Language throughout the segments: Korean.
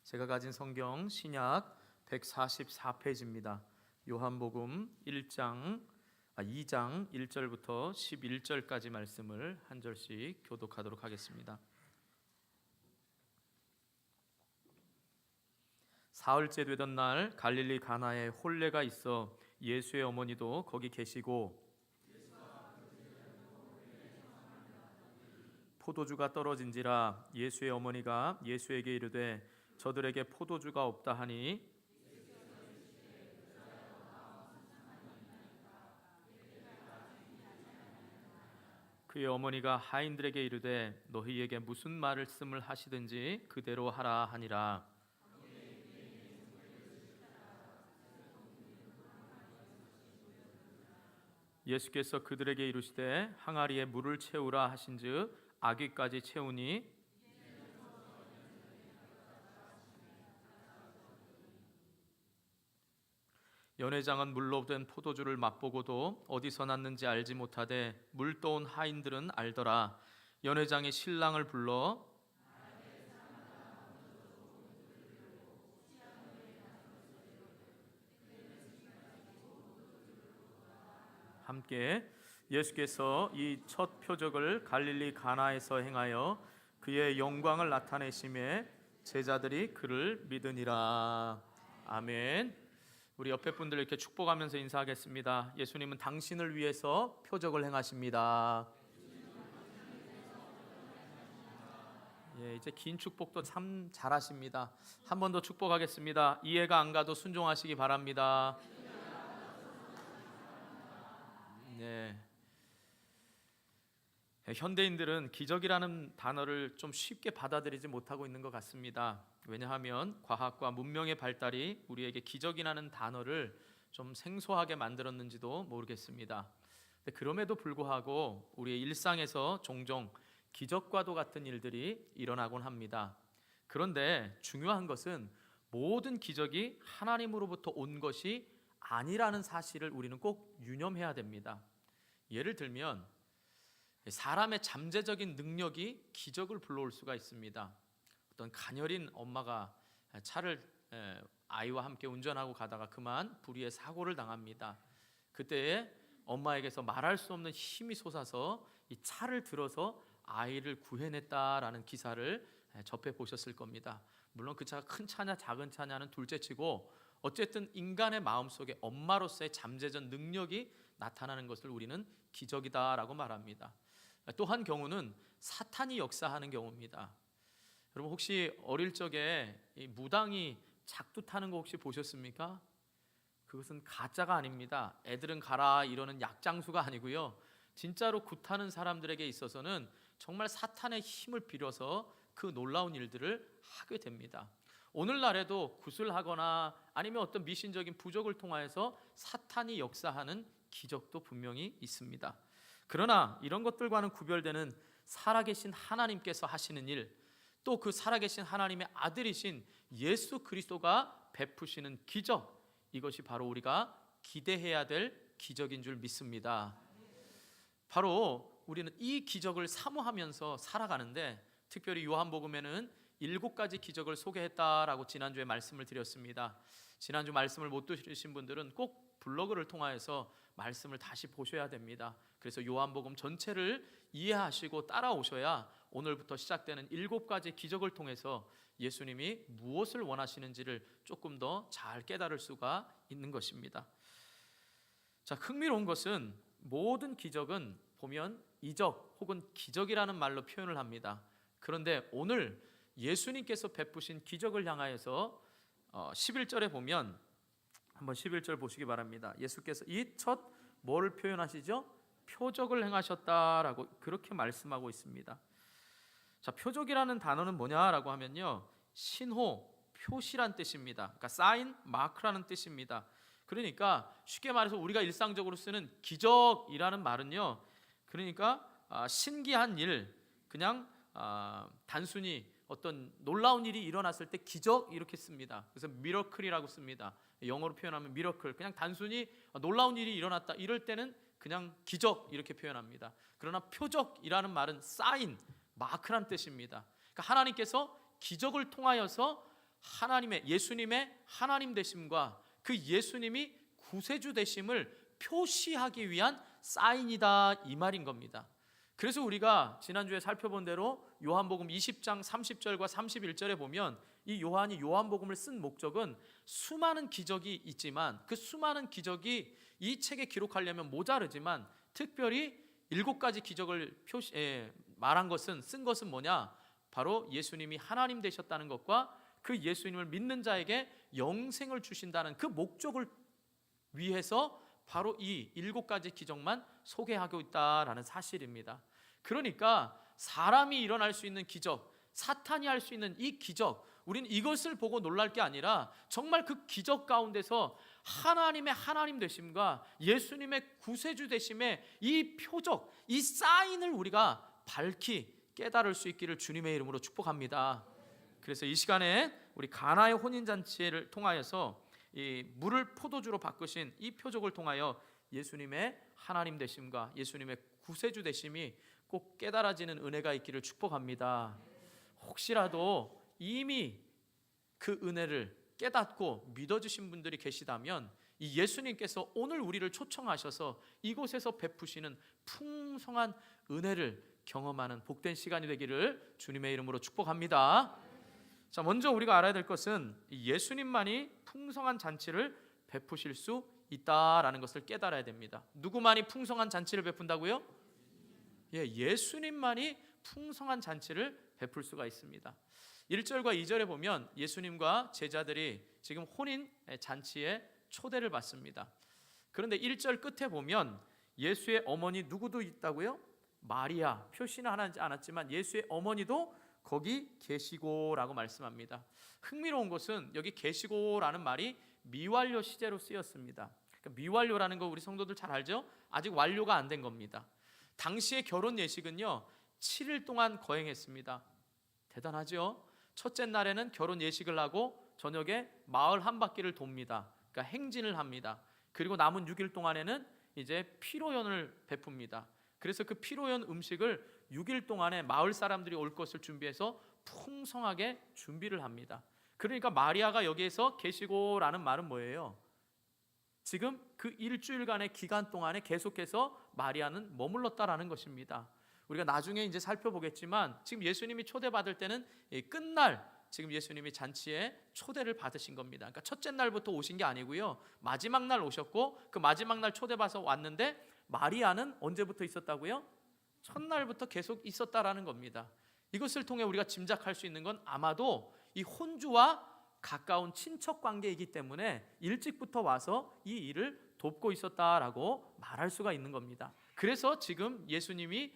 제가 가진 성경 신약 144페이지입니다. 요한복음 2장 1절부터 11절까지 말씀을 한 절씩 교독하도록 하겠습니다. 사흘째 되던 날 갈릴리 가나에 혼례가 있어 예수의 어머니도 거기 계시고 포도주가 떨어진지라 예수의 어머니가 예수에게 이르되 저들에게 포도주가 없다 하니 그의 어머니가 하인들에게 이르되 너희에게 무슨 말씀을 하시든지 그대로 하라 하니라. 예수께서 그들에게 이르시되 항아리에 물을 채우라 하신즉 아귀까지 채우니 연회장은 물로 된 포도주를 맛보고도 어디서 났는지 알지 못하되 물 떠온 하인들은 알더라. 연회장이 신랑을 불러 함께 예수께서 이 첫 표적을 갈릴리 가나에서 행하여 그의 영광을 나타내심에 제자들이 그를 믿으니라. 아멘. 우리 옆에 분들 이렇게 축복하면서 인사하겠습니다. 예수님은 당신을 위해서 표적을 행하십니다. 예, 이제 긴 축복도 참 잘하십니다. 한 번 더 축복하겠습니다. 이해가 안 가도 순종하시기 바랍니다. 네. 현대인들은 기적이라는 단어를 좀 쉽게 받아들이지 못하고 있는 것 같습니다. 왜냐하면 과학과 문명의 발달이 우리에게 기적이라는 단어를 좀 생소하게 만들었는지도 모르겠습니다. 그럼에도 불구하고 우리의 일상에서 종종 기적과도 같은 일들이 일어나곤 합니다. 그런데 중요한 것은 모든 기적이 하나님으로부터 온 것이 아니라는 사실을 우리는 꼭 유념해야 됩니다. 예를 들면 사람의 잠재적인 능력이 기적을 불러올 수가 있습니다. 어떤 가녀린 엄마가 차를 아이와 함께 운전하고 가다가 그만 불의의 사고를 당합니다. 그때에 엄마에게서 말할 수 없는 힘이 솟아서 이 차를 들어서 아이를 구해냈다라는 기사를 접해 보셨을 겁니다. 물론 그 차가 큰 차냐 작은 차냐는 둘째치고 어쨌든 인간의 마음속에 엄마로서의 잠재적 능력이 나타나는 것을 우리는 기적이다라고 말합니다. 또 한 경우는 사탄이 역사하는 경우입니다. 여러분 혹시 어릴 적에 이 무당이 작두 타는 거 혹시 보셨습니까? 그것은 가짜가 아닙니다. 애들은 가라 이러는 약장수가 아니고요. 진짜로 굿하는 사람들에게 있어서는 정말 사탄의 힘을 빌어서 그 놀라운 일들을 하게 됩니다. 오늘날에도 굿을 하거나 아니면 어떤 미신적인 부적을 통하여서 사탄이 역사하는 기적도 분명히 있습니다. 그러나 이런 것들과는 구별되는 살아계신 하나님께서 하시는 일, 또 그 살아계신 하나님의 아들이신 예수 그리스도가 베푸시는 기적, 이것이 바로 우리가 기대해야 될 기적인 줄 믿습니다. 바로 우리는 이 기적을 사모하면서 살아가는데 특별히 요한복음에는 7가지 기적을 소개했다라고 지난주에 말씀을 드렸습니다. 지난주 말씀을 못 들으신 분들은 꼭 블로그를 통하여서 말씀을 다시 보셔야 됩니다. 그래서 요한복음 전체를 이해하시고 따라오셔야 오늘부터 시작되는 7가지 기적을 통해서 예수님이 무엇을 원하시는지를 조금 더 잘 깨달을 수가 있는 것입니다. 자, 흥미로운 것은 모든 기적은 보면 이적 혹은 기적이라는 말로 표현을 합니다. 그런데 오늘 예수님께서 베푸신 기적을 향하여서 11절에 보면 한번 11절 보시기 바랍니다. 예수께서 이 첫 뭐를 표현하시죠? 표적을 행하셨다라고 그렇게 말씀하고 있습니다. 자, 표적이라는 단어는 뭐냐라고 하면요, 신호, 표시란 뜻입니다. 그러니까 사인, 마크라는 뜻입니다. 그러니까 쉽게 말해서 우리가 일상적으로 쓰는 기적이라는 말은요, 그러니까 신기한 일, 그냥 단순히 어떤 놀라운 일이 일어났을 때 기적 이렇게 씁니다. 그래서 미러클이라고 씁니다. 영어로 표현하면 미러클, 그냥 단순히 놀라운 일이 일어났다 이럴 때는 그냥 기적 이렇게 표현합니다. 그러나 표적이라는 말은 사인, 마크란 뜻입니다. 그러니까 하나님께서 기적을 통하여서 하나님의, 예수님의 하나님 되심과 그 예수님이 구세주 되심을 표시하기 위한 사인이다, 이 말인 겁니다. 그래서 우리가 지난주에 살펴본 대로 요한복음 20장 30절과 31절에 보면 이 요한이 요한복음을 쓴 목적은 수많은 기적이 있지만 그 수많은 기적이 이 책에 기록하려면 모자르지만 특별히 7가지 기적을 말한 것은, 쓴 것은 뭐냐? 바로 예수님이 하나님 되셨다는 것과 그 예수님을 믿는 자에게 영생을 주신다는 그 목적을 위해서 바로 이 7가지 기적만 소개하고 있다라는 사실입니다. 그러니까 사람이 일어날 수 있는 기적, 사탄이 할 수 있는 이 기적, 우리는 이것을 보고 놀랄 게 아니라 정말 그 기적 가운데서 하나님의 하나님 되심과 예수님의 구세주 되심의 이 표적, 이 사인을 우리가 밝히 깨달을 수 있기를 주님의 이름으로 축복합니다. 그래서 이 시간에 우리 가나의 혼인잔치를 통하여서 이 물을 포도주로 바꾸신 이 표적을 통하여 예수님의 하나님 되심과 예수님의 구세주 되심이 꼭 깨달아지는 은혜가 있기를 축복합니다. 혹시라도 이미 그 은혜를 깨닫고 믿어주신 분들이 계시다면 이 예수님께서 오늘 우리를 초청하셔서 이곳에서 베푸시는 풍성한 은혜를 경험하는 복된 시간이 되기를 주님의 이름으로 축복합니다. 자, 먼저 우리가 알아야 될 것은 예수님만이 풍성한 잔치를 베푸실 수 있다라는 것을 깨달아야 됩니다. 누구만이 풍성한 잔치를 베푼다고요? 예수님만이 풍성한 잔치를 베풀 수가 있습니다. 1절과 2절에 보면 예수님과 제자들이 지금 혼인 잔치에 초대를 받습니다. 그런데 1절 끝에 보면 예수의 어머니 누구도 있다고요? 마리아, 표시는 하지 않았지만 예수의 어머니도 거기 계시고라고 말씀합니다. 흥미로운 것은 여기 계시고라는 말이 미완료 시제로 쓰였습니다. 그러니까 미완료라는 거 우리 성도들 잘 알죠? 아직 완료가 안 된 겁니다. 당시의 결혼 예식은요 7일 동안 거행했습니다. 대단하죠? 첫째 날에는 결혼 예식을 하고 저녁에 마을 한 바퀴를 돕니다. 그러니까 행진을 합니다. 그리고 남은 6일 동안에는 이제 피로연을 베풉니다. 그래서 그 피로연 음식을 6일 동안에 마을 사람들이 올 것을 준비해서 풍성하게 준비를 합니다. 그러니까 마리아가 여기에서 계시고라는 말은 뭐예요? 지금 그 일주일간의 기간 동안에 계속해서 마리아는 머물렀다라는 것입니다. 우리가 나중에 이제 살펴보겠지만 지금 예수님이 초대받을 때는 끝날 지금 예수님이 잔치에 초대를 받으신 겁니다. 그러니까 첫째 날부터 오신 게 아니고요. 마지막 날 오셨고 그 마지막 날 초대받아서 왔는데 마리아는 언제부터 있었다고요? 첫날부터 계속 있었다라는 겁니다. 이것을 통해 우리가 짐작할 수 있는 건 아마도 이 혼주와 가까운 친척 관계이기 때문에 일찍부터 와서 이 일을 돕고 있었다라고 말할 수가 있는 겁니다. 그래서 지금 예수님이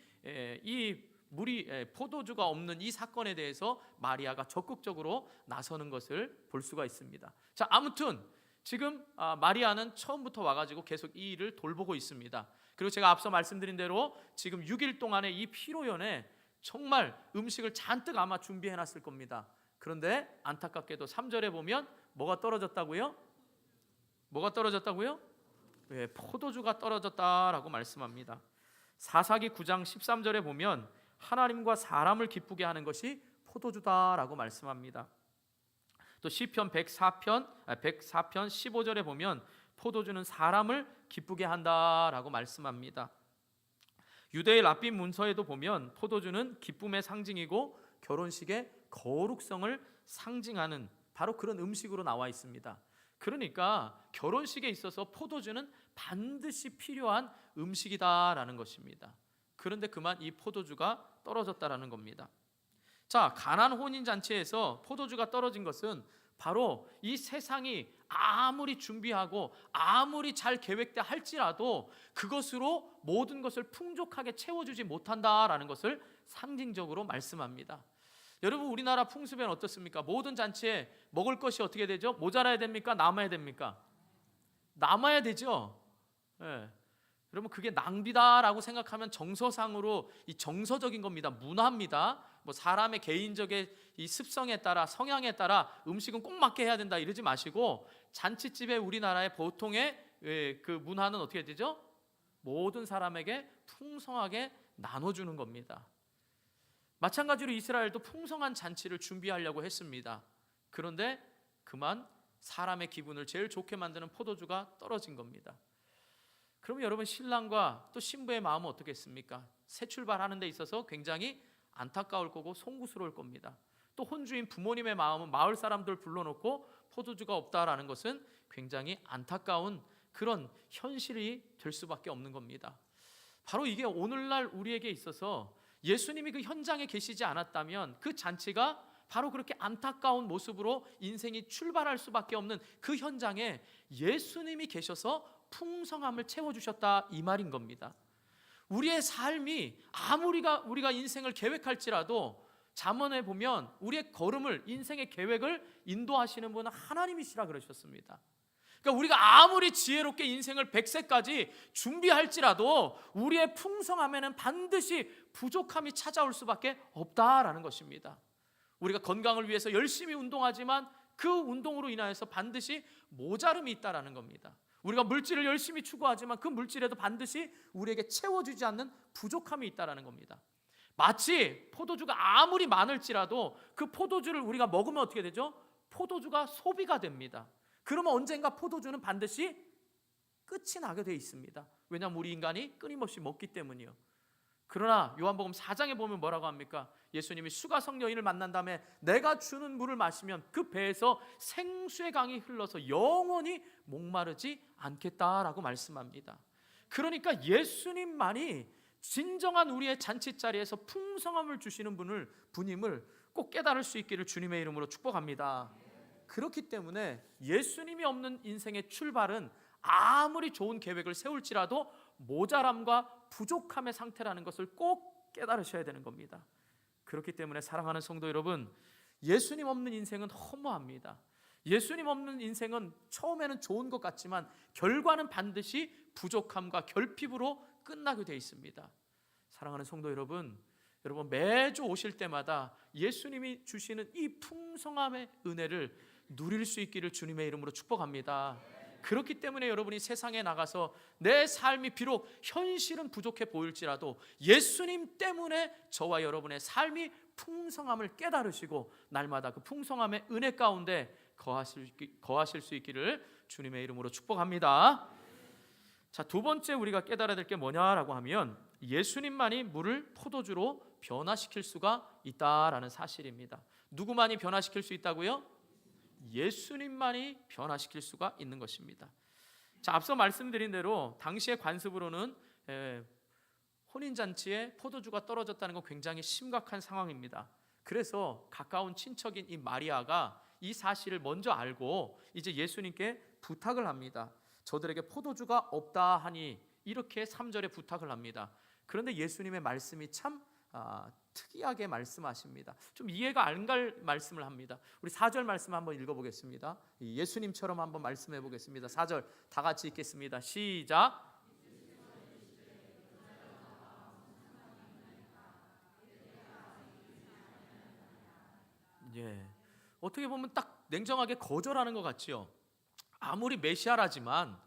이 물이 포도주가 없는 이 사건에 대해서 마리아가 적극적으로 나서는 것을 볼 수가 있습니다. 자, 아무튼 지금 마리아는 처음부터 와가지고 계속 이 일을 돌보고 있습니다. 그리고 제가 앞서 말씀드린 대로 지금 6일 동안의 이 피로연에 정말 음식을 잔뜩 아마 준비해놨을 겁니다. 그런데 안타깝게도 3절에 보면 뭐가 떨어졌다고요? 뭐가 떨어졌다고요? 포도주가 떨어졌다라고 말씀합니다. 사사기 9장 13절에 보면 하나님과 사람을 기쁘게 하는 것이 포도주다라고 말씀합니다. 또 시편 104편 15절에 보면 포도주는 사람을 기쁘게 한다라고 말씀합니다. 유대의 랍빈 문서에도 보면 포도주는 기쁨의 상징이고 결혼식의 거룩성을 상징하는 바로 그런 음식으로 나와 있습니다. 그러니까 결혼식에 있어서 포도주는 반드시 필요한 음식이다라는 것입니다. 그런데 그만 이 포도주가 떨어졌다라는 겁니다. 자, 가나안 혼인 잔치에서 포도주가 떨어진 것은 바로 이 세상이 아무리 준비하고 아무리 잘 계획돼 할지라도 그것으로 모든 것을 풍족하게 채워주지 못한다라는 것을 상징적으로 말씀합니다. 여러분, 우리나라 풍습에는 어떻습니까? 모든 잔치에 먹을 것이 어떻게 되죠? 모자라야 됩니까? 남아야 됩니까? 남아야 되죠. 여러분, 그게 낭비다라고 생각하면 정서상으로 이 정서적인 겁니다. 문화입니다. 뭐 사람의 개인적인 이 습성에 따라 성향에 따라 음식은 꼭 맞게 해야 된다 이러지 마시고 잔치집에 우리나라의 보통의 그 문화는 어떻게 되죠? 모든 사람에게 풍성하게 나눠주는 겁니다. 마찬가지로 이스라엘도 풍성한 잔치를 준비하려고 했습니다. 그런데 그만 사람의 기분을 제일 좋게 만드는 포도주가 떨어진 겁니다. 그러면 여러분, 신랑과 또 신부의 마음은 어떻겠습니까? 새 출발하는 데 있어서 굉장히 안타까울 거고 송구스러울 겁니다. 또 혼주인 부모님의 마음은 마을 사람들 불러놓고 포도주가 없다라는 것은 굉장히 안타까운 그런 현실이 될 수밖에 없는 겁니다. 바로 이게 오늘날 우리에게 있어서 예수님이 그 현장에 계시지 않았다면 그 잔치가 바로 그렇게 안타까운 모습으로 인생이 출발할 수밖에 없는 그 현장에 예수님이 계셔서 풍성함을 채워주셨다, 이 말인 겁니다. 우리의 삶이 아무리 우리가 인생을 계획할지라도 잠언에 보면 우리의 걸음을, 인생의 계획을 인도하시는 분은 하나님이시라 그러셨습니다. 그러니까 우리가 아무리 지혜롭게 인생을 100세까지 준비할지라도 우리의 풍성함에는 반드시 부족함이 찾아올 수밖에 없다라는 것입니다. 우리가 건강을 위해서 열심히 운동하지만 그 운동으로 인하여서 반드시 모자름이 있다라는 겁니다. 우리가 물질을 열심히 추구하지만 그 물질에도 반드시 우리에게 채워주지 않는 부족함이 있다라는 겁니다. 마치 포도주가 아무리 많을지라도 그 포도주를 우리가 먹으면 어떻게 되죠? 포도주가 소비가 됩니다. 그러면 언젠가 포도주는 반드시 끝이 나게 돼 있습니다. 왜냐하면 우리 인간이 끊임없이 먹기 때문이요. 그러나 요한복음 4장에 보면 뭐라고 합니까? 예수님이 수가성 여인을 만난 다음에 내가 주는 물을 마시면 그 배에서 생수의 강이 흘러서 영원히 목마르지 않겠다라고 말씀합니다. 그러니까 예수님만이 진정한 우리의 잔치자리에서 풍성함을 주시는 분임을 꼭 깨달을 수 있기를 주님의 이름으로 축복합니다. 그렇기 때문에 예수님이 없는 인생의 출발은 아무리 좋은 계획을 세울지라도 모자람과 부족함의 상태라는 것을 꼭 깨달으셔야 되는 겁니다. 그렇기 때문에 사랑하는 성도 여러분, 예수님 없는 인생은 허무합니다. 예수님 없는 인생은 처음에는 좋은 것 같지만 결과는 반드시 부족함과 결핍으로 끝나게 되어 있습니다. 사랑하는 성도 여러분, 매주 오실 때마다 예수님이 주시는 이 풍성함의 은혜를 누릴 수 있기를 주님의 이름으로 축복합니다. 그렇기 때문에 여러분이 세상에 나가서 내 삶이 비록 현실은 부족해 보일지라도 예수님 때문에 저와 여러분의 삶이 풍성함을 깨달으시고 날마다 그 풍성함의 은혜 가운데 거하실 수 있기를 주님의 이름으로 축복합니다. 자, 두 번째 우리가 깨달아야 될 게 뭐냐라고 하면 예수님만이 물을 포도주로 변화시킬 수가 있다라는 사실입니다. 누구만이 변화시킬 수 있다고요? 예수님만이 변화시킬 수가 있는 것입니다. 자, 앞서 말씀드린 대로 당시의 관습으로는 혼인잔치에 포도주가 떨어졌다는 건 굉장히 심각한 상황입니다. 그래서 가까운 친척인 이 마리아가 이 사실을 먼저 알고 이제 예수님께 부탁을 합니다. 저들에게 포도주가 없다 하니, 이렇게 3절에 부탁을 합니다. 그런데 예수님의 말씀이 참 특이하게 말씀하십니다. 좀 이해가 안 갈 말씀을 합니다. 우리 4절 말씀 한번 읽어보겠습니다. 예수님처럼 한번 말씀해 보겠습니다. 4절 다 같이 읽겠습니다. 시작. 예, 어떻게 보면 딱 냉정하게 거절하는 것 같지요. 아무리 메시아라지만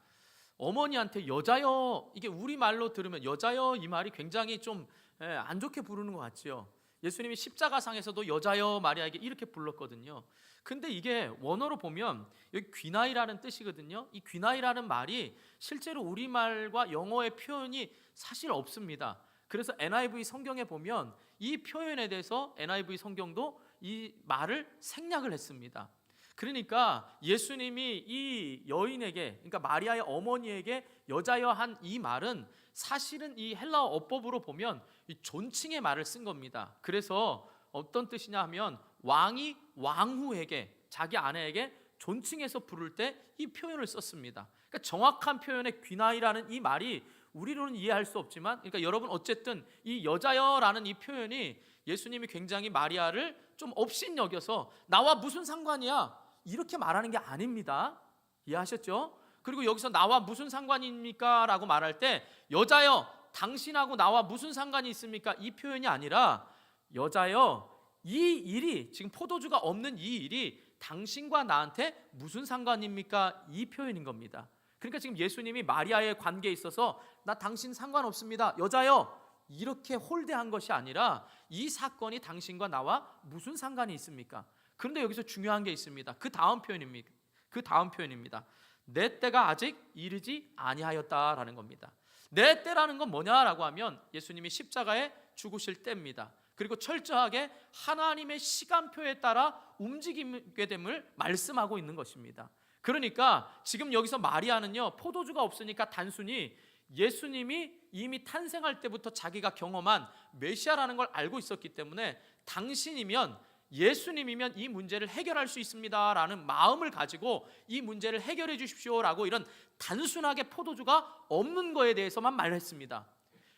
어머니한테 여자여, 이게 우리말로 들으면 여자여 이 말이 굉장히 좀 안 좋게 부르는 것 같지요. 예수님이 십자가상에서도 여자여 마리아에게 이렇게 불렀거든요. 근데 이게 원어로 보면 여기 귀나이라는 뜻이거든요. 이 귀나이라는 말이 실제로 우리말과 영어의 표현이 사실 없습니다. 그래서 NIV 성경에 보면 이 표현에 대해서 NIV 성경도 이 말을 생략을 했습니다. 그러니까 예수님이 이 여인에게, 그러니까 마리아의 어머니에게 여자여 한 이 말은 사실은 이 헬라어 어법으로 보면 이 존칭의 말을 쓴 겁니다. 그래서 어떤 뜻이냐 하면 왕이 왕후에게, 자기 아내에게 존칭해서 부를 때 이 표현을 썼습니다. 그러니까 정확한 표현의 귀나이라는 이 말이 우리로는 이해할 수 없지만, 그러니까 여러분 어쨌든 이 여자여라는 이 표현이 예수님이 굉장히 마리아를 좀 업신여겨서 나와 무슨 상관이야 이렇게 말하는 게 아닙니다. 이해하셨죠? 그리고 여기서 나와 무슨 상관입니까? 라고 말할 때 여자여 당신하고 나와 무슨 상관이 있습니까? 이 표현이 아니라 여자여 이 일이, 지금 포도주가 없는 이 일이 당신과 나한테 무슨 상관입니까? 이 표현인 겁니다. 그러니까 지금 예수님이 마리아의 관계에 있어서 나 당신 상관없습니다. 여자여 이렇게 홀대한 것이 아니라 이 사건이 당신과 나와 무슨 상관이 있습니까? 그런데 여기서 중요한 게 있습니다. 그 다음 표현입니다. 내 때가 아직 이르지 아니하였다라는 겁니다. 내 때라는 건 뭐냐라고 하면 예수님이 십자가에 죽으실 때입니다. 그리고 철저하게 하나님의 시간표에 따라 움직이게 됨을 말씀하고 있는 것입니다. 그러니까 지금 여기서 마리아는요, 포도주가 없으니까 단순히 예수님이 이미 탄생할 때부터 자기가 경험한 메시아라는 걸 알고 있었기 때문에 당신이면, 예수님이면 이 문제를 해결할 수 있습니다라는 마음을 가지고 이 문제를 해결해 주십시오라고 이런 단순하게 포도주가 없는 거에 대해서만 말했습니다.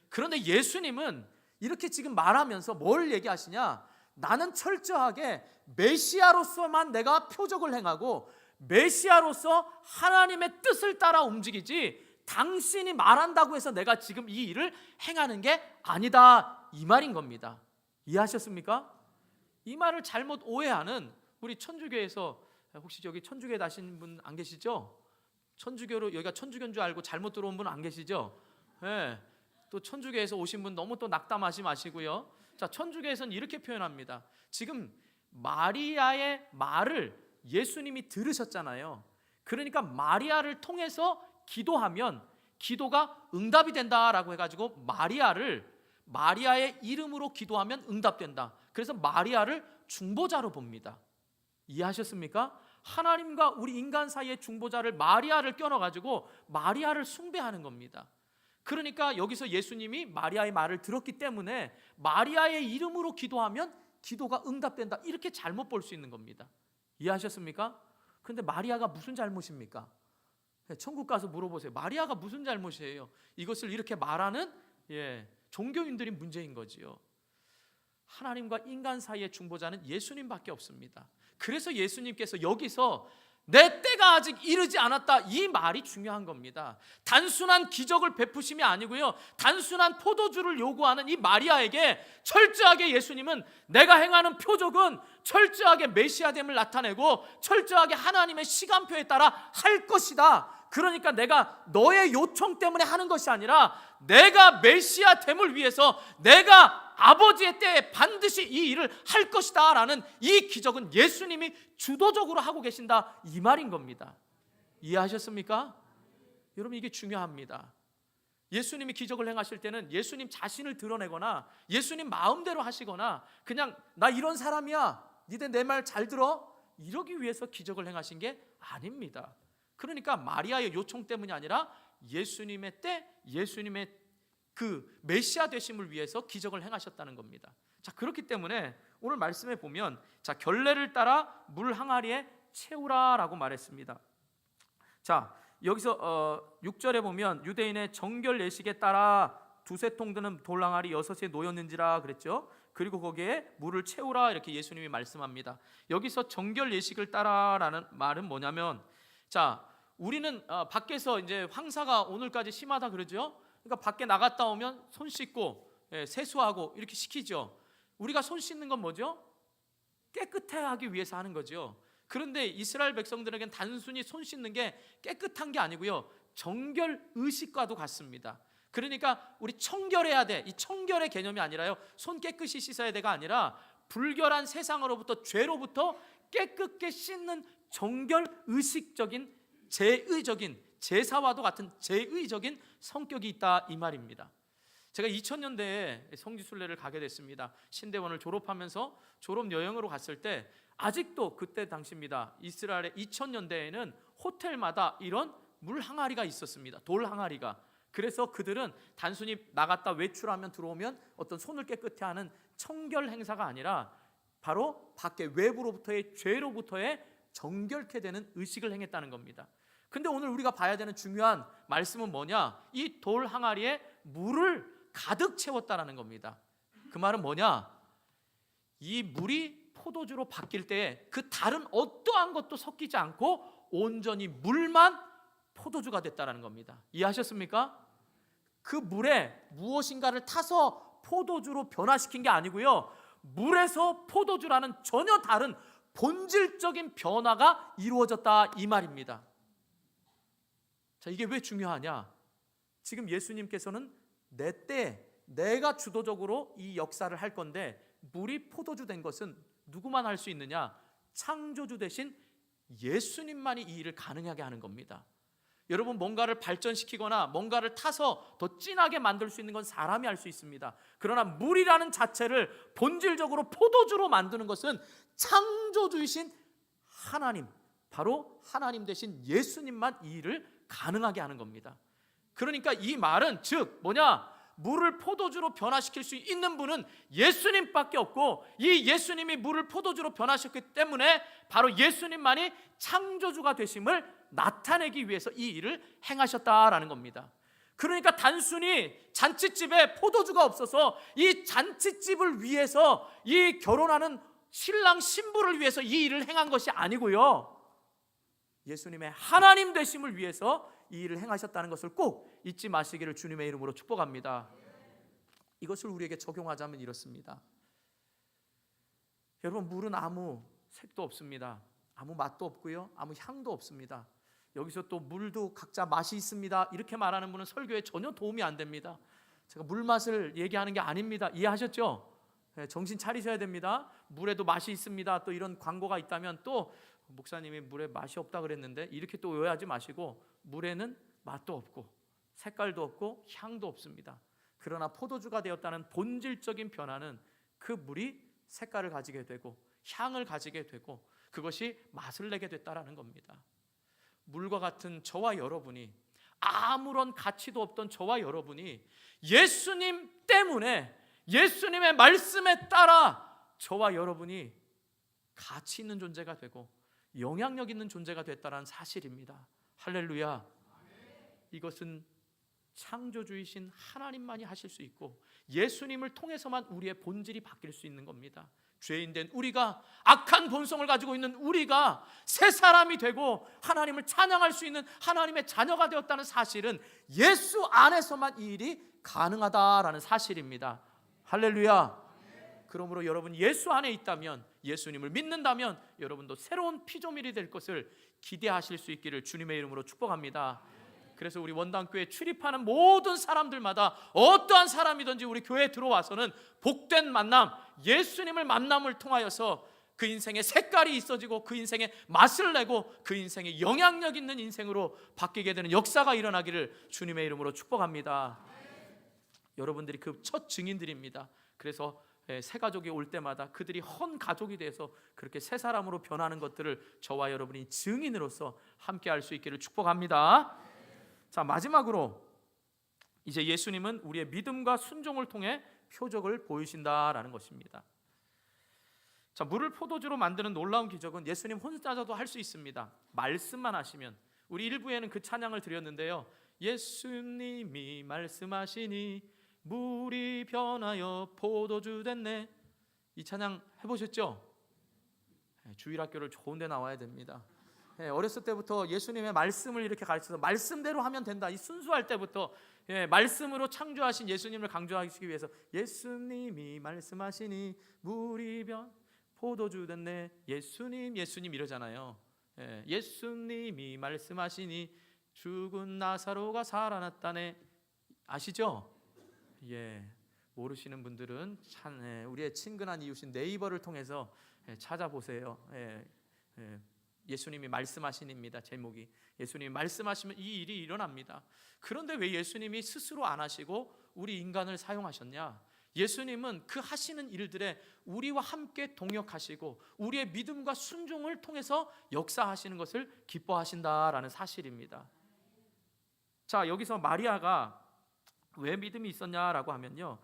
그런데 예수님은 이렇게 지금 말하면서 뭘 얘기하시냐? 나는 철저하게 메시아로서만 내가 표적을 행하고 메시아로서 하나님의 뜻을 따라 움직이지 당신이 말한다고 해서 내가 지금 이 일을 행하는 게 아니다, 이 말인 겁니다. 이해하셨습니까? 이 말을 잘못 오해하는 우리 천주교에서, 혹시 여기 천주교에 다신 분 안 계시죠? 천주교로 여기가 천주교인 줄 알고 잘못 들어온 분 안 계시죠? 네. 또 천주교에서 오신 분 너무 또 낙담하지 마시고요. 자, 천주교에서는 이렇게 표현합니다. 지금 마리아의 말을 예수님이 들으셨잖아요. 그러니까 마리아를 통해서 기도하면 기도가 응답이 된다라고 해가지고 마리아의 이름으로 기도하면 응답된다. 그래서 마리아를 중보자로 봅니다. 이해하셨습니까? 하나님과 우리 인간 사이의 중보자를, 마리아를 껴넣어가지고 마리아를 숭배하는 겁니다. 그러니까 여기서 예수님이 마리아의 말을 들었기 때문에 마리아의 이름으로 기도하면 기도가 응답된다, 이렇게 잘못 볼 수 있는 겁니다. 이해하셨습니까? 그런데 마리아가 무슨 잘못입니까? 천국 가서 물어보세요. 마리아가 무슨 잘못이에요? 이것을 이렇게 말하는 종교인들이 문제인 거지요. 하나님과 인간 사이의 중보자는 예수님밖에 없습니다. 그래서 예수님께서 여기서 내 때가 아직 이르지 않았다, 이 말이 중요한 겁니다. 단순한 기적을 베푸심이 아니고요, 단순한 포도주를 요구하는 이 마리아에게 철저하게 예수님은 내가 행하는 표적은 철저하게 메시아됨을 나타내고 철저하게 하나님의 시간표에 따라 할 것이다. 그러니까 내가 너의 요청 때문에 하는 것이 아니라 내가 메시아됨을 위해서 내가 아버지의 때에 반드시 이 일을 할 것이다 라는 이 기적은 예수님이 주도적으로 하고 계신다, 이 말인 겁니다. 이해하셨습니까? 여러분, 이게 중요합니다. 예수님이 기적을 행하실 때는 예수님 자신을 드러내거나 예수님 마음대로 하시거나 그냥 나 이런 사람이야, 니들 내 말 잘 들어, 이러기 위해서 기적을 행하신 게 아닙니다. 그러니까 마리아의 요청 때문이 아니라 예수님의 때, 예수님의 그 메시아 되심을 위해서 기적을 행하셨다는 겁니다. 자, 그렇기 때문에 오늘 말씀에 보면, 자, 결례를 따라 물 항아리에 채우라라고 말했습니다. 자, 여기서 6절에 보면 유대인의 정결 예식에 따라 두세 통 드는 돌 항아리 6에 놓였는지라 그랬죠. 그리고 거기에 물을 채우라, 이렇게 예수님이 말씀합니다. 여기서 정결 예식을 따라라는 말은 뭐냐면, 자, 우리는 밖에서 이제 황사가 오늘까지 심하다 그러죠. 그러니까 밖에 나갔다 오면 손 씻고 세수하고 이렇게 시키죠. 우리가 손 씻는 건 뭐죠? 깨끗하기 위해서 하는 거죠. 그런데 이스라엘 백성들에겐 단순히 손 씻는 게 깨끗한 게 아니고요, 정결 의식과도 같습니다. 그러니까 우리 청결해야 돼, 이 청결의 개념이 아니라요, 손 깨끗이 씻어야 돼가 아니라 불결한 세상으로부터, 죄로부터 깨끗게 씻는 정결 의식적인, 제의적인, 제사와도 같은 제의적인 성격이 있다, 이 말입니다. 제가 2000년대에 성지순례를 가게 됐습니다. 신대원을 졸업하면서 졸업 여행으로 갔을 때, 아직도 그때 당시입니다, 이스라엘의 2000년대에는 호텔마다 이런 물 항아리가 있었습니다. 돌 항아리가. 그래서 그들은 단순히 나갔다 외출하면 들어오면 어떤 손을 깨끗이 하는 청결 행사가 아니라 바로 밖에 외부로부터의 죄로부터의 정결케 되는 의식을 행했다는 겁니다. 근데 오늘 우리가 봐야 되는 중요한 말씀은 뭐냐? 이 돌 항아리에 물을 가득 채웠다라는 겁니다. 그 말은 뭐냐? 이 물이 포도주로 바뀔 때에 그 다른 어떠한 것도 섞이지 않고 온전히 물만 포도주가 됐다라는 겁니다. 이해하셨습니까? 그 물에 무엇인가를 타서 포도주로 변화시킨 게 아니고요, 물에서 포도주라는 전혀 다른 본질적인 변화가 이루어졌다, 이 말입니다. 자, 이게 왜 중요하냐? 지금 예수님께서는 내 때, 내가 주도적으로 이 역사를 할 건데 물이 포도주 된 것은 누구만 할 수 있느냐? 창조주 대신 예수님만이 이 일을 가능하게 하는 겁니다. 여러분, 뭔가를 발전시키거나 뭔가를 타서 더 진하게 만들 수 있는 건 사람이 할 수 있습니다. 그러나 물이라는 자체를 본질적으로 포도주로 만드는 것은 창조주이신 하나님, 바로 하나님 대신 예수님만 이 일을 가능하게 하는 겁니다. 그러니까 이 말은 즉 뭐냐? 물을 포도주로 변화시킬 수 있는 분은 예수님밖에 없고, 이 예수님이 물을 포도주로 변화시켰기 때문에 바로 예수님만이 창조주가 되심을 나타내기 위해서 이 일을 행하셨다라는 겁니다. 그러니까 단순히 잔치집에 포도주가 없어서 이 잔치집을 위해서, 이 결혼하는 신랑 신부를 위해서 이 일을 행한 것이 아니고요, 예수님의 하나님 되심을 위해서 이 일을 행하셨다는 것을 꼭 잊지 마시기를 주님의 이름으로 축복합니다. 이것을 우리에게 적용하자면 이렇습니다. 여러분, 물은 아무 색도 없습니다. 아무 맛도 없고요, 아무 향도 없습니다. 여기서 또 물도 각자 맛이 있습니다, 이렇게 말하는 분은 설교에 전혀 도움이 안 됩니다. 제가 물 맛을 얘기하는 게 아닙니다. 이해하셨죠? 정신 차리셔야 됩니다. 물에도 맛이 있습니다. 또 이런 광고가 있다면 또 목사님이 물에 맛이 없다 그랬는데 이렇게 또 오해하지 마시고, 물에는 맛도 없고 색깔도 없고 향도 없습니다. 그러나 포도주가 되었다는 본질적인 변화는 그 물이 색깔을 가지게 되고 향을 가지게 되고 그것이 맛을 내게 됐다라는 겁니다. 물과 같은 저와 여러분이, 아무런 가치도 없던 저와 여러분이 예수님 때문에, 예수님의 말씀에 따라 저와 여러분이 가치 있는 존재가 되고 영향력 있는 존재가 됐다는 사실입니다. 할렐루야. 이것은 창조주이신 하나님만이 하실 수 있고 예수님을 통해서만 우리의 본질이 바뀔 수 있는 겁니다. 죄인된 우리가, 악한 본성을 가지고 있는 우리가 새 사람이 되고 하나님을 찬양할 수 있는 하나님의 자녀가 되었다는 사실은 예수 안에서만 이 일이 가능하다라는 사실입니다. 할렐루야. 그러므로 여러분 예수 안에 있다면, 예수님을 믿는다면 여러분도 새로운 피조물이 될 것을 기대하실 수 있기를 주님의 이름으로 축복합니다. 그래서 우리 원당교회에 출입하는 모든 사람들마다 어떠한 사람이든지 우리 교회에 들어와서는 복된 만남, 예수님을 만남을 통하여서 그 인생의 색깔이 있어지고 그 인생의 맛을 내고 그 인생의 영향력 있는 인생으로 바뀌게 되는 역사가 일어나기를 주님의 이름으로 축복합니다. 여러분들이 그 첫 증인들입니다. 그래서 새 가족이 올 때마다 그들이 헌 가족이 돼서 그렇게 새 사람으로 변하는 것들을 저와 여러분이 증인으로서 함께 할 수 있기를 축복합니다. 자, 마지막으로 이제 예수님은 우리의 믿음과 순종을 통해 표적을 보이신다라는 것입니다. 자, 물을 포도주로 만드는 놀라운 기적은 예수님 혼자서도 할 수 있습니다. 말씀만 하시면. 우리 일부에는 그 찬양을 드렸는데요. 예수님이 말씀하시니 물이 변하여 포도주 됐네. 이 찬양 해보셨죠? 주일학교를 좋은 데 나와야 됩니다. 어렸을 때부터 예수님의 말씀을 이렇게 가르쳐서 말씀대로 하면 된다, 이 순수할 때부터 말씀으로 창조하신 예수님을 강조하기 위해서 예수님이 말씀하시니 물이 포도주 됐네. 예수님 예수님 이러잖아요. 예수님이 말씀하시니 죽은 나사로가 살아났다네. 아시죠? 모르시는 분들은 우리의 친근한 이웃인 네이버를 통해서 찾아보세요. 예수님이 말씀하신입니다. 제목이. 예수님이 말씀하시면 이 일이 일어납니다. 그런데 왜 예수님이 스스로 안 하시고 우리 인간을 사용하셨냐? 예수님은 그 하시는 일들에 우리와 함께 동역하시고 우리의 믿음과 순종을 통해서 역사하시는 것을 기뻐하신다라는 사실입니다. 자, 여기서 마리아가 왜 믿음이 있었냐라고 하면요,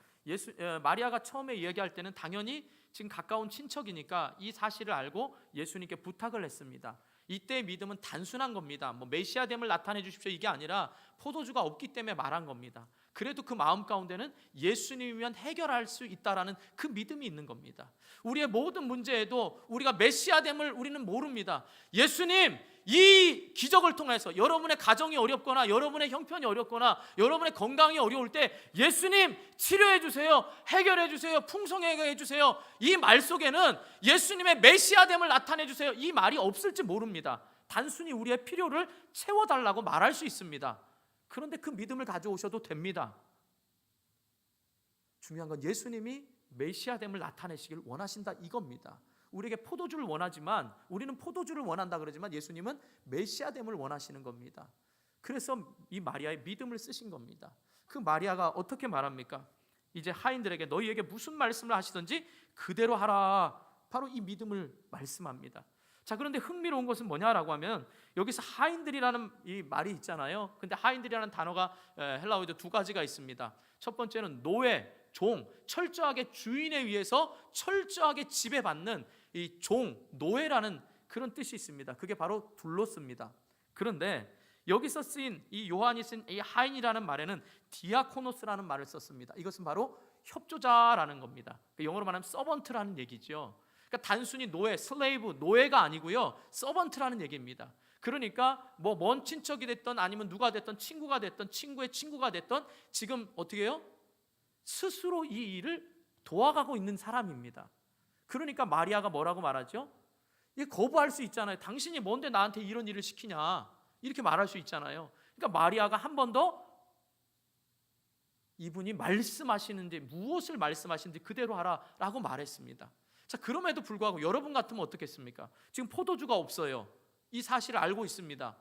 마리아가 처음에 이야기할 때는 당연히 지금 가까운 친척이니까 이 사실을 알고 예수님께 부탁을 했습니다. 이때의 믿음은 단순한 겁니다. 메시아됨을 나타내 주십시오 이게 아니라 포도주가 없기 때문에 말한 겁니다. 그래도 그 마음 가운데는 예수님이면 해결할 수 있다라는 그 믿음이 있는 겁니다. 우리의 모든 문제에도 우리가 메시아됨을 우리는 모릅니다. 예수님, 이 기적을 통해서 여러분의 가정이 어렵거나 여러분의 형편이 어렵거나 여러분의 건강이 어려울 때 예수님 치료해 주세요, 해결해 주세요, 풍성하게 해 주세요, 이 말 속에는 예수님의 메시아됨을 나타내 주세요 이 말이 없을지 모릅니다. 단순히 우리의 필요를 채워달라고 말할 수 있습니다. 그런데 그 믿음을 가져오셔도 됩니다. 중요한 건 예수님이 메시아됨을 나타내시길 원하신다 이겁니다. 우리에게 포도주를 원하지만, 우리는 포도주를 원한다 그러지만 예수님은 메시아됨을 원하시는 겁니다. 그래서 이 마리아의 믿음을 쓰신 겁니다. 그 마리아가 어떻게 말합니까? 이제 하인들에게 너희에게 무슨 말씀을 하시든지 그대로 하라. 바로 이 믿음을 말씀합니다. 자, 그런데 흥미로운 것은 뭐냐라고 하면 여기서 하인들이라는 이 말이 있잖아요. 근데 하인들이라는 단어가 헬라어에도 두 가지가 있습니다. 첫 번째는 노예, 종, 철저하게 주인에 의해서 철저하게 지배받는 이 종, 노예라는 그런 뜻이 있습니다. 그게 바로 둘로스입니다. 그런데 여기서 쓰인 이 요한이 쓴 이 하인이라는 말에는 디아코노스라는 말을 썼습니다. 이것은 바로 협조자라는 겁니다. 영어로 말하면 서번트라는 얘기죠. 그러니까 단순히 노예, 슬레이브, 노예가 아니고요, 서번트라는 얘기입니다. 그러니까 뭐 먼 친척이 됐던 아니면 누가 됐던 친구가 됐던 친구의 친구가 됐던 지금 어떻게 해요? 스스로 이 일을 도와가고 있는 사람입니다. 그러니까 마리아가 뭐라고 말하죠? 이 거부할 수 있잖아요. 당신이 뭔데 나한테 이런 일을 시키냐 이렇게 말할 수 있잖아요. 그러니까 마리아가 한 번 더 이분이 말씀하시는데 무엇을 말씀하시는지 그대로 하라라고 말했습니다. 자, 그럼에도 불구하고 여러분 같으면 어떻겠습니까? 지금 포도주가 없어요. 이 사실을 알고 있습니다.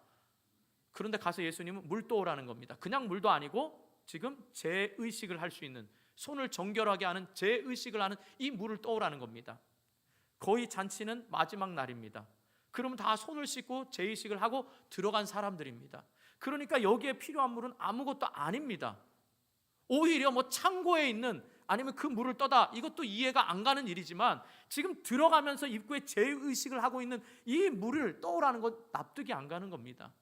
그런데 가서 예수님은 물 떠오라는 겁니다. 그냥 물도 아니고 지금 재의식을 할 수 있는, 손을 정결하게 하는 재의식을 하는 이 물을 떠오라는 겁니다. 거의 잔치는 마지막 날입니다. 그러면 다 손을 씻고 재의식을 하고 들어간 사람들입니다. 그러니까 여기에 필요한 물은 아무것도 아닙니다. 오히려 뭐 창고에 있는 아니면 그 물을 떠다, 이것도 이해가 안 가는 일이지만 지금 들어가면서 입구에 재의식을 하고 있는 이 물을 떠오라는 건 납득이 안 가는 겁니다.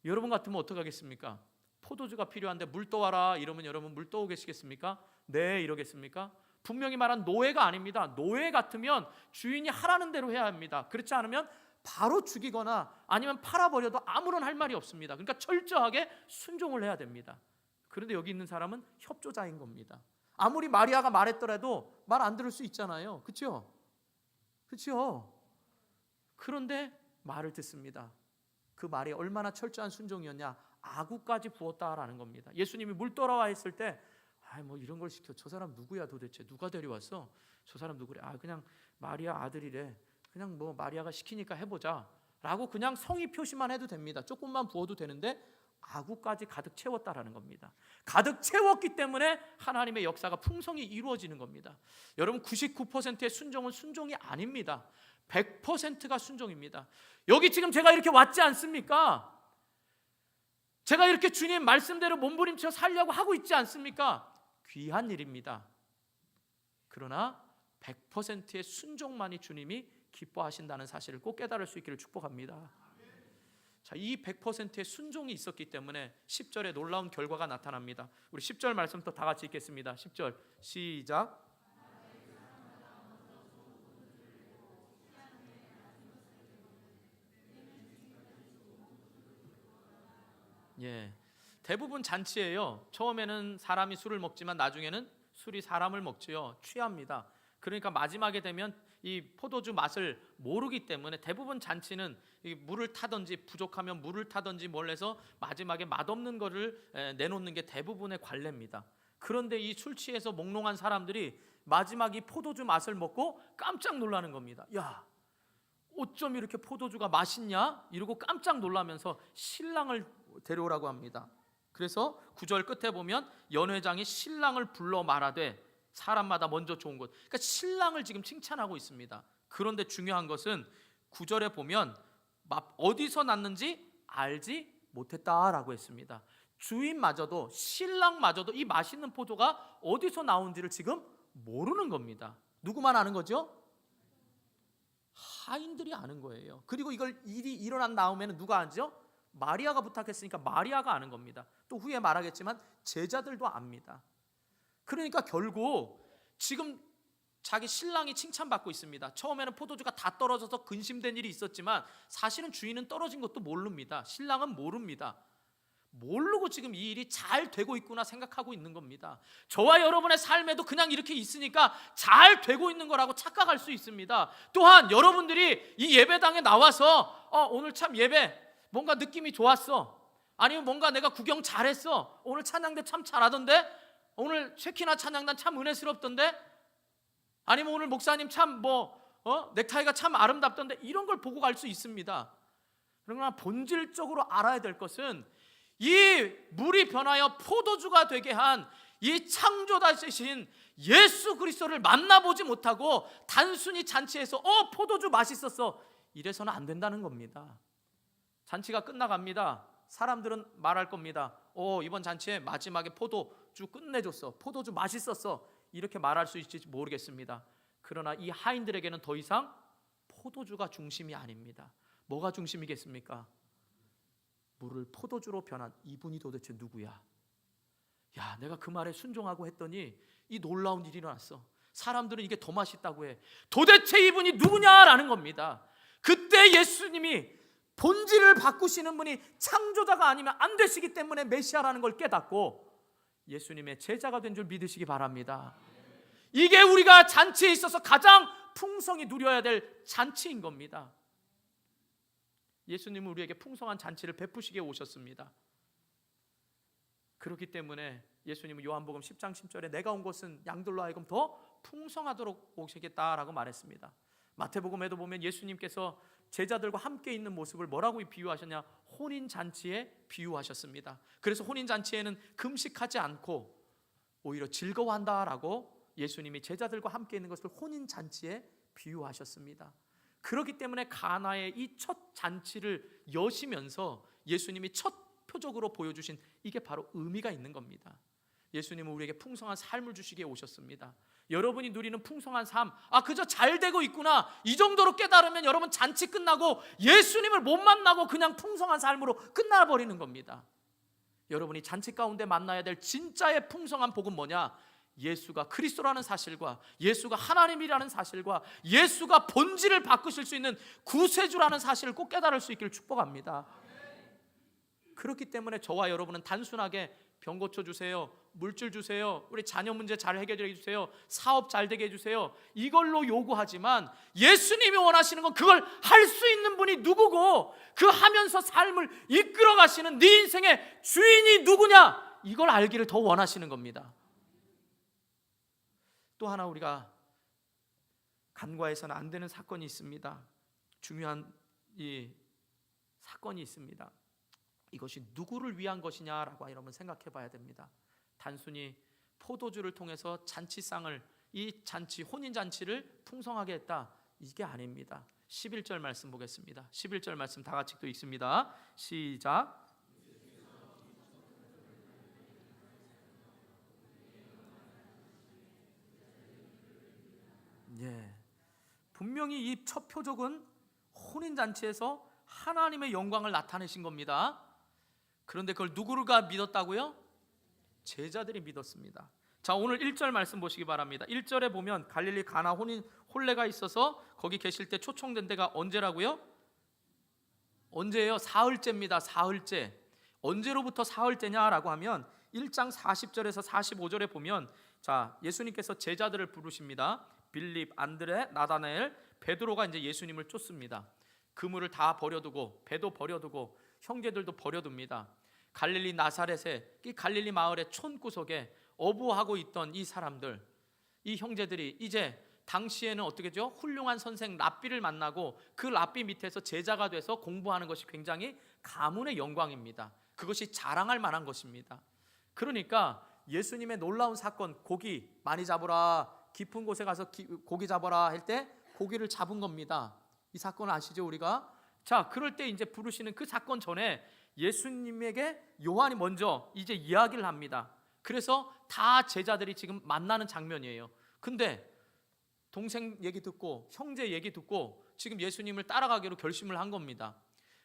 여러분 같으면 어떡하겠습니까? 포도주가 필요한데 물 떠와라 이러면 여러분 물 떠오 계시겠습니까? 네 이러겠습니까? 분명히 말한 노예가 아닙니다. 노예 같으면 주인이 하라는 대로 해야 합니다. 그렇지 않으면 바로 죽이거나 아니면 팔아버려도 아무런 할 말이 없습니다. 그러니까 철저하게 순종을 해야 됩니다. 그런데 여기 있는 사람은 협조자인 겁니다. 아무리 마리아가 말했더라도 말 안 들을 수 있잖아요. 그렇죠? 그렇죠? 그런데 말을 듣습니다. 그 말이 얼마나 철저한 순종이었냐? 아구까지 부었다라는 겁니다. 예수님이 물 떠라와 했을 때 뭐 이런 걸 시켜. 저 사람 누구야 도대체? 누가 데려왔어? 저 사람 누구래? 그냥 마리아 아들이래. 그냥 뭐 마리아가 시키니까 해보자 라고 그냥 성의 표시만 해도 됩니다. 조금만 부어도 되는데 아구까지 가득 채웠다라는 겁니다. 가득 채웠기 때문에 하나님의 역사가 풍성히 이루어지는 겁니다. 여러분 99%의 순종은 순종이 아닙니다. 100%가 순종입니다. 여기 지금 제가 이렇게 왔지 않습니까? 제가 이렇게 주님 말씀대로 몸부림쳐 살려고 하고 있지 않습니까? 귀한 일입니다. 그러나 100%의 순종만이 주님이 기뻐하신다는 사실을 꼭 깨달을 수 있기를 축복합니다. 자, 이 100%의 순종이 있었기 때문에 10절에 놀라운 결과가 나타납니다. 우리 10절 말씀부터 다 같이 읽겠습니다. 10절 시작. 대부분 잔치예요. 처음에는 사람이 술을 먹지만 나중에는 술이 사람을 먹지요. 취합니다. 그러니까 마지막에 되면 이 포도주 맛을 모르기 때문에 대부분 잔치는 물을 타든지 부족하면 물을 타든지 뭘 해서 마지막에 맛없는 거를 내놓는 게 대부분의 관례입니다. 그런데 이 술 취해서 몽롱한 사람들이 마지막 이 포도주 맛을 먹고 깜짝 놀라는 겁니다. 야, 어쩜 이렇게 포도주가 맛있냐? 이러고 깜짝 놀라면서 신랑을 데려오라고 합니다. 그래서 9절 끝에 보면 연회장이 신랑을 불러 말하되 사람마다 먼저 좋은 것. 그러니까 신랑을 지금 칭찬하고 있습니다. 그런데 중요한 것은 9절에 보면 어디서 났는지 알지 못했다라고 했습니다. 주인마저도 신랑마저도 이 맛있는 포도가 어디서 나온지를 지금 모르는 겁니다. 누구만 아는 거죠? 하인들이 아는 거예요. 그리고 이걸 일이 일어난 다음에는 누가 알죠? 마리아가 부탁했으니까 마리아가 아는 겁니다. 또 후에 말하겠지만 제자들도 압니다. 그러니까 결국 지금 자기 신랑이 칭찬받고 있습니다. 처음에는 포도주가 다 떨어져서 근심된 일이 있었지만 사실은 주인은 떨어진 것도 모릅니다. 신랑은 모릅니다. 모르고 지금 이 일이 잘 되고 있구나 생각하고 있는 겁니다. 저와 여러분의 삶에도 그냥 이렇게 있으니까 잘 되고 있는 거라고 착각할 수 있습니다. 또한 여러분들이 이 예배당에 나와서 오늘 참 예배 뭔가 느낌이 좋았어, 아니면 뭔가 내가 구경 잘했어, 오늘 찬양대 참 잘하던데 오늘 쉐키나 찬양단 참 은혜스럽던데, 아니면 오늘 목사님 참 넥타이가 참 아름답던데, 이런 걸 보고 갈 수 있습니다. 그러나 본질적으로 알아야 될 것은 이 물이 변하여 포도주가 되게 한 이 창조자이신 예수 그리스도를 만나보지 못하고 단순히 잔치에서 포도주 맛있었어, 이래서는 안 된다는 겁니다. 잔치가 끝나갑니다. 사람들은 말할 겁니다. 이번 잔치에 마지막에 포도주 끝내줬어, 포도주 맛있었어, 이렇게 말할 수 있을지 모르겠습니다. 그러나 이 하인들에게는 더 이상 포도주가 중심이 아닙니다. 뭐가 중심이겠습니까? 물을 포도주로 변한 이분이 도대체 누구야? 야, 내가 그 말에 순종하고 했더니 이 놀라운 일이 일어났어. 사람들은 이게 더 맛있다고 해. 도대체 이분이 누구냐라는 겁니다. 그때 예수님이 본질을 바꾸시는 분이 창조자가 아니면 안 되시기 때문에 메시아라는 걸 깨닫고 예수님의 제자가 된 줄 믿으시기 바랍니다. 이게 우리가 잔치에 있어서 가장 풍성히 누려야 될 잔치인 겁니다. 예수님은 우리에게 풍성한 잔치를 베푸시게 오셨습니다. 그렇기 때문에 예수님은 요한복음 10장 10절에 내가 온 것은 양들로 하여금 더 풍성하도록 오시겠다라고 말했습니다. 마태복음에도 보면 예수님께서 제자들과 함께 있는 모습을 뭐라고 비유하셨냐? 혼인잔치에 비유하셨습니다. 그래서 혼인잔치에는 금식하지 않고 오히려 즐거워한다라고 예수님이 제자들과 함께 있는 것을 혼인잔치에 비유하셨습니다. 그렇기 때문에 가나의 이 첫 잔치를 여시면서 예수님이 첫 표적으로 보여주신 이게 바로 의미가 있는 겁니다. 예수님은 우리에게 풍성한 삶을 주시기에 오셨습니다. 여러분이 누리는 풍성한 삶, 그저 잘 되고 있구나, 이 정도로 깨달으면 여러분 잔치 끝나고 예수님을 못 만나고 그냥 풍성한 삶으로 끝나버리는 겁니다. 여러분이 잔치 가운데 만나야 될 진짜의 풍성한 복은 뭐냐? 예수가 그리스도라는 사실과 예수가 하나님이라는 사실과 예수가 본질을 바꾸실 수 있는 구세주라는 사실을 꼭 깨달을 수 있기를 축복합니다. 그렇기 때문에 저와 여러분은 단순하게 병 고쳐주세요, 물질 주세요, 우리 자녀 문제 잘 해결해 주세요, 사업 잘 되게 해주세요, 이걸로 요구하지만 예수님이 원하시는 건 그걸 할 수 있는 분이 누구고 그 하면서 삶을 이끌어 가시는 네 인생의 주인이 누구냐, 이걸 알기를 더 원하시는 겁니다. 또 하나 우리가 간과해서는 안 되는 사건이 있습니다. 중요한 이 사건이 있습니다. 이것이 누구를 위한 것이냐라고 여러분 생각해 봐야 됩니다. 단순히 포도주를 통해서 잔치상을, 이 잔치 혼인잔치를 풍성하게 했다, 이게 아닙니다. 11절 말씀 보겠습니다. 11절 말씀 다 같이 또 읽습니다. 시작. 분명히 이 첫 표적은 혼인잔치에서 하나님의 영광을 나타내신 겁니다. 그런데 그걸 누구가 믿었다고요? 제자들이 믿었습니다. 자, 오늘 1절 말씀 보시기 바랍니다. 1절에 보면 갈릴리 가나 혼례가 있어서 거기 계실 때 초청된 데가 언제라고요? 언제예요? 사흘째입니다. 사흘째. 언제로부터 사흘째냐라고 하면 1장 40절에서 45절에 보면, 자, 예수님께서 제자들을 부르십니다. 빌립, 안드레, 나다나엘, 베드로가 이제 예수님을 쫓습니다. 그물을 다 버려두고, 배도 버려두고, 형제들도 버려둡니다. 갈릴리 나사렛에, 이 갈릴리 마을의 촌구석에 어부하고 있던 이 사람들, 이 형제들이 이제 당시에는 어떻게 죠? 훌륭한 선생 랍비를 만나고 그 랍비 밑에서 제자가 돼서 공부하는 것이 굉장히 가문의 영광입니다. 그것이 자랑할 만한 것입니다. 그러니까 예수님의 놀라운 사건, 고기 많이 잡으라, 깊은 곳에 가서 고기 잡아라 할 때 고기를 잡은 겁니다. 이 사건 아시죠, 우리가? 자, 그럴 때 이제 부르시는 그 사건 전에 예수님에게 요한이 먼저 이제 이야기를 합니다. 그래서 다 제자들이 지금 만나는 장면이에요. 근데 동생 얘기 듣고 형제 얘기 듣고 지금 예수님을 따라가기로 결심을 한 겁니다.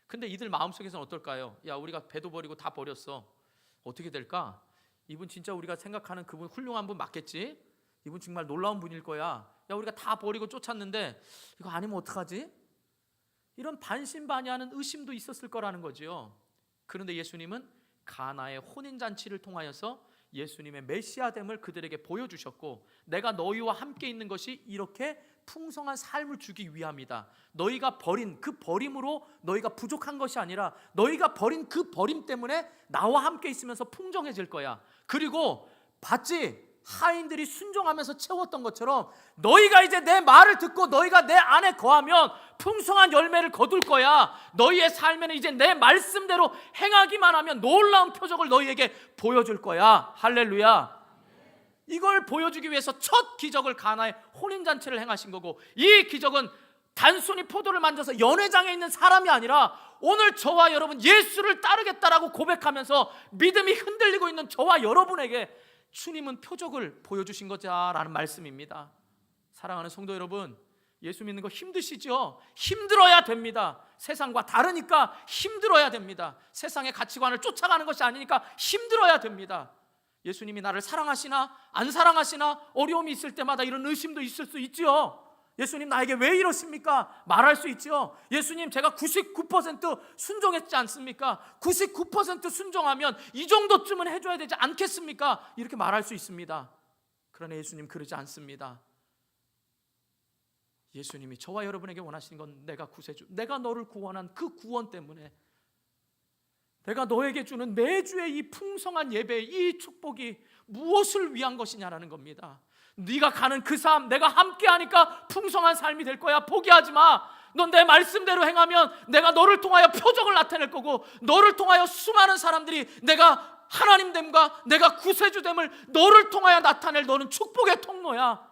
근데 이들 마음속에서는 어떨까요? 야, 우리가 배도 버리고 다 버렸어. 어떻게 될까? 이분 진짜 우리가 생각하는 그분 훌륭한 분 맞겠지? 이분 정말 놀라운 분일 거야. 야, 우리가 다 버리고 쫓았는데 이거 아니면 어떡하지? 이런 반신반의하는 의심도 있었을 거라는 거죠. 그런데 예수님은 가나의 혼인잔치를 통하여서 예수님의 메시아됨을 그들에게 보여주셨고, 내가 너희와 함께 있는 것이 이렇게 풍성한 삶을 주기 위함이다. 너희가 버린 그 버림으로 너희가 부족한 것이 아니라 너희가 버린 그 버림 때문에 나와 함께 있으면서 풍성해질 거야. 그리고 봤지? 하인들이 순종하면서 채웠던 것처럼 너희가 이제 내 말을 듣고 너희가 내 안에 거하면 풍성한 열매를 거둘 거야. 너희의 삶에는 이제 내 말씀대로 행하기만 하면 놀라운 표적을 너희에게 보여줄 거야. 할렐루야. 이걸 보여주기 위해서 첫 기적을 가나의 혼인잔치를 행하신 거고, 이 기적은 단순히 포도를 만져서 연회장에 있는 사람이 아니라 오늘 저와 여러분 예수를 따르겠다라고 고백하면서 믿음이 흔들리고 있는 저와 여러분에게 주님은 표적을 보여주신 거자라는 말씀입니다. 사랑하는 성도 여러분, 예수 믿는 거 힘드시죠? 힘들어야 됩니다. 세상과 다르니까 힘들어야 됩니다. 세상의 가치관을 쫓아가는 것이 아니니까 힘들어야 됩니다. 예수님이 나를 사랑하시나 안 사랑하시나 어려움이 있을 때마다 이런 의심도 있을 수 있지요. 예수님 나에게 왜 이러십니까? 말할 수 있죠. 예수님 제가 99% 순종했지 않습니까? 99% 순종하면 이 정도쯤은 해줘야 되지 않겠습니까? 이렇게 말할 수 있습니다. 그러나 예수님 그러지 않습니다. 예수님이 저와 여러분에게 원하시는 건 내가 구세주, 내가 너를 구원한 그 구원 때문에, 내가 너에게 주는 매주의 이 풍성한 예배, 이 축복이 무엇을 위한 것이냐라는 겁니다. 네가 가는 그 삶, 내가 함께하니까 풍성한 삶이 될 거야. 포기하지 마. 넌 내 말씀대로 행하면 내가 너를 통하여 표적을 나타낼 거고, 너를 통하여 수많은 사람들이 내가 하나님됨과 내가 구세주됨을 너를 통하여 나타낼, 너는 축복의 통로야.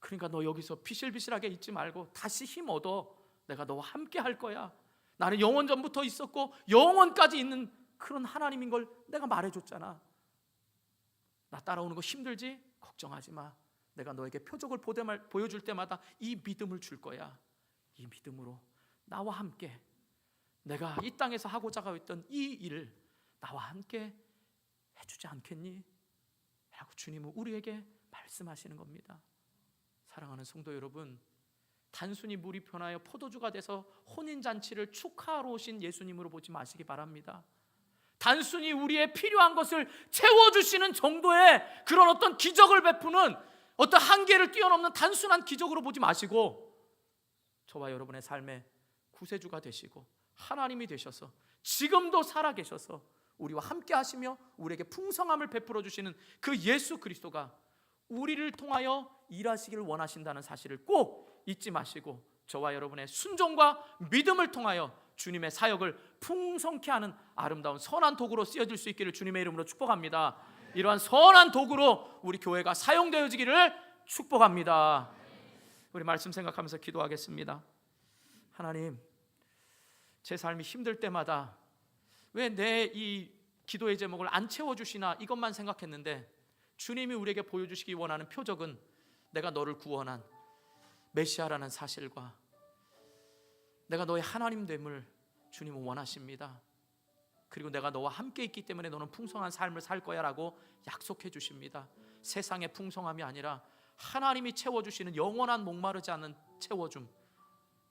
그러니까 너 여기서 비실비실하게 있지 말고 다시 힘 얻어. 내가 너와 함께 할 거야. 나는 영원 전부터 있었고 영원까지 있는 그런 하나님인 걸 내가 말해줬잖아. 나 따라오는 거 힘들지? 걱정하지 마. 내가 너에게 표적을 보여줄 때마다 이 믿음을 줄 거야. 이 믿음으로 나와 함께 내가 이 땅에서 하고자 했던 이 일을 나와 함께 해주지 않겠니? 라고 주님은 우리에게 말씀하시는 겁니다. 사랑하는 성도 여러분, 단순히 물이 변하여 포도주가 돼서 혼인잔치를 축하하러 오신 예수님으로 보지 마시기 바랍니다. 단순히 우리의 필요한 것을 채워주시는 정도의 그런 어떤 기적을 베푸는 어떤 한계를 뛰어넘는 단순한 기적으로 보지 마시고, 저와 여러분의 삶에 구세주가 되시고 하나님이 되셔서 지금도 살아계셔서 우리와 함께 하시며 우리에게 풍성함을 베풀어 주시는 그 예수 그리스도가 우리를 통하여 일하시기를 원하신다는 사실을 꼭 잊지 마시고, 저와 여러분의 순종과 믿음을 통하여 주님의 사역을 풍성케 하는 아름다운 선한 도구로 쓰여질 수 있기를 주님의 이름으로 축복합니다. 이러한 선한 도구로 우리 교회가 사용되어지기를 축복합니다. 우리 말씀 생각하면서 기도하겠습니다. 하나님, 제 삶이 힘들 때마다 왜 내 이 기도의 제목을 안 채워주시나 이것만 생각했는데, 주님이 우리에게 보여주시기 원하는 표적은 내가 너를 구원한 메시아라는 사실과 내가 너의 하나님됨을 주님은 원하십니다. 그리고 내가 너와 함께 있기 때문에 너는 풍성한 삶을 살 거야 라고 약속해 주십니다. 세상의 풍성함이 아니라 하나님이 채워주시는 영원한 목마르지 않는 채워줌,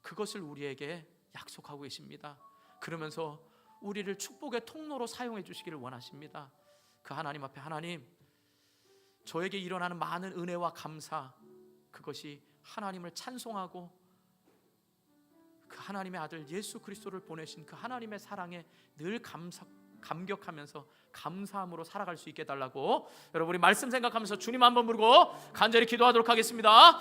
그것을 우리에게 약속하고 계십니다. 그러면서 우리를 축복의 통로로 사용해 주시기를 원하십니다. 그 하나님 앞에, 하나님, 저에게 일어나는 많은 은혜와 감사, 그것이 하나님을 찬송하고 그 하나님의 아들 예수 그리스도를 보내신 그 하나님의 사랑에 늘 감격하면서 감사함으로 살아갈 수 있게 해달라고, 여러분이 말씀 생각하면서 주님 한번 부르고 간절히 기도하도록 하겠습니다.